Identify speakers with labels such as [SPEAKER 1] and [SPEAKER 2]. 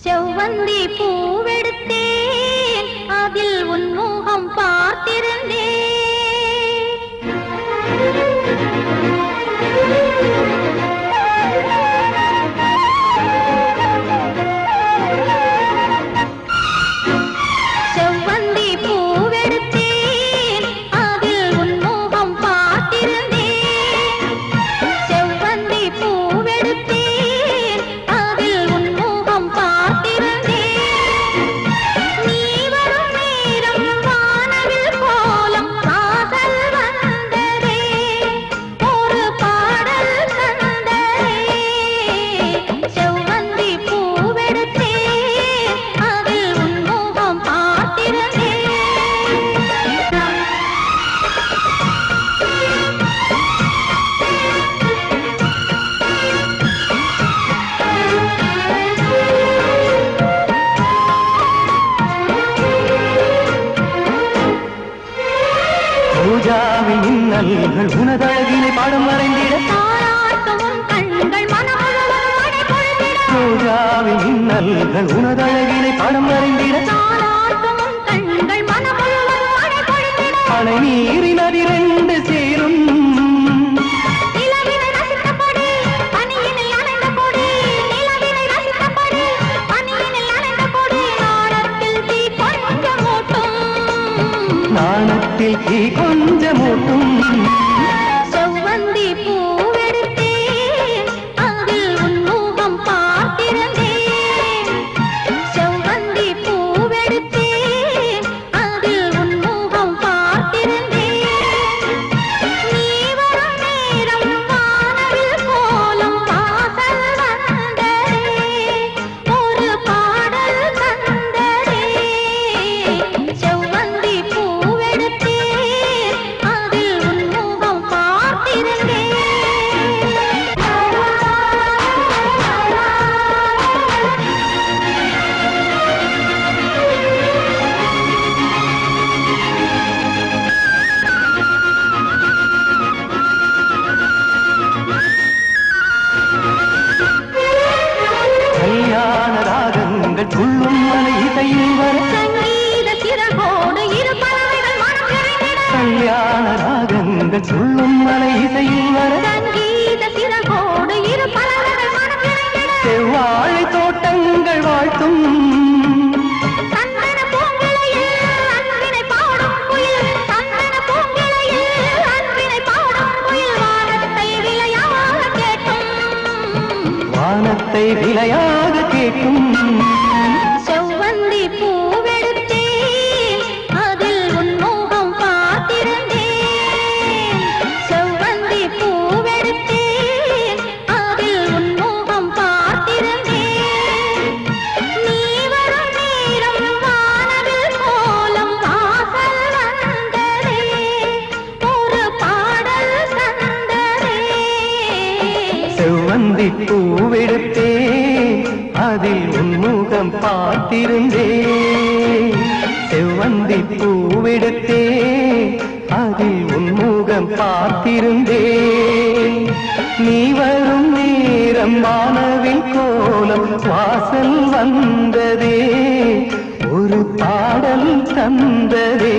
[SPEAKER 1] செவ்வந்தி பூவெடுத்தேன் அதில் உன் முகம் பார்த்திருந்தேன் செவ்வந்தி பூவெடுத்தேன் அதில் உன் முகம் பார்த்திருந்தேன் செவ்வந்தி பூவெடுத்தேன் அதில் உன் முகம் பார்த்திருந்தேன் நீ வரும் நேரம் வானவில் கோலம் காதல் வந்ததே ஒரு பாடல் தந்ததே செவ்வந்தி பூவெடுத்தேன் அதில் உன் முகம் பார்த்திருந்தேன்
[SPEAKER 2] பூஜாவின் இன்னல்கள் உனதழகினை பாடம் வரைந்திட
[SPEAKER 1] தாராட்டும் உன் கண்கள் மனமுழுவதும் மழை பொழிந்திட
[SPEAKER 2] பூஜாவின் இன்னல்கள் உனதழகினை பாடம் வரைந்திட
[SPEAKER 1] தாராட்டும் உன் கண்கள் மனமுழுவதும் மழை பொழிந்திட
[SPEAKER 2] அணை நீரின் அதிரண்டு சேரும்
[SPEAKER 1] நிலவினை ரசித்தபடி பனியினில் அலைந்த கொடி நிலவினை ரசித்தபடி பனியினில் அலைந்த கொடி நாணத்தில் தீ கொஞ்சம் மூட்டும்
[SPEAKER 2] நாணத்தில் தீ கொஞ்சமூட்டும்
[SPEAKER 1] செவ்வந்தி பூவெடுத்தேன் அதில் உன் முகம் பார்த்திருந்தேன் செவ்வந்தி பூவெடுத்தேன் அதில் உன் முகம் பார்த்திருந்தேன் நீ வரும் நேரம் வானவில் கோலம் வாசல் வந்ததே ஒரு பாடல் தந்ததே செவ்வந்தி பூவெடுத்தேன் அதில் உன் முகம் பார்த்திருந்தேன்
[SPEAKER 2] கல்யாண ராகங்கள் துள்ளும் மலை இசையில் வர
[SPEAKER 1] சங்கீத சிறகோடு இரு பறவைகள் மனம் நிறைந்திட
[SPEAKER 2] கல்யாண ராகங்கள் துள்ளும் மலை இசையில் வர
[SPEAKER 1] சங்கீத சிறகோடு இரு பறவைகள் மனம் நிறைந்திட
[SPEAKER 2] செவ்வாழை தோட்டங்கள் வாழ்த்தும்
[SPEAKER 1] சந்தன பூங்கிளையில் அன்பினை பாடும் குயில் சந்தன பூங்கிளையில் அன்பினை பாடும் குயில் வானத்தை விளையாக கேட்டும்
[SPEAKER 2] வானத்தை விலையாக கேட்கும்
[SPEAKER 1] செவ்வந்தி பூவெடுத்தேன் அதில் உன் முகம் பார்த்திருந்தேன் செவ்வந்தி பூவெடுத்தேன் அதில் உன் முகம் பார்த்திருந்தேன் நீ வரும் நேரம் வானவில் கோலம் வாசல் வந்ததே ஒரு பாடல் தந்ததே
[SPEAKER 2] செவ்வந்தி பூவெடுத்தே அதில் உன்முகம் பார்த்திருந்தே செவ்வந்தி பூவெடுத்தே அதில் உன்முகம் பார்த்திருந்தே நீ வரும் நேரம் வானவில் கோலம் வாசல் வந்ததே ஒரு பாடல் தந்ததே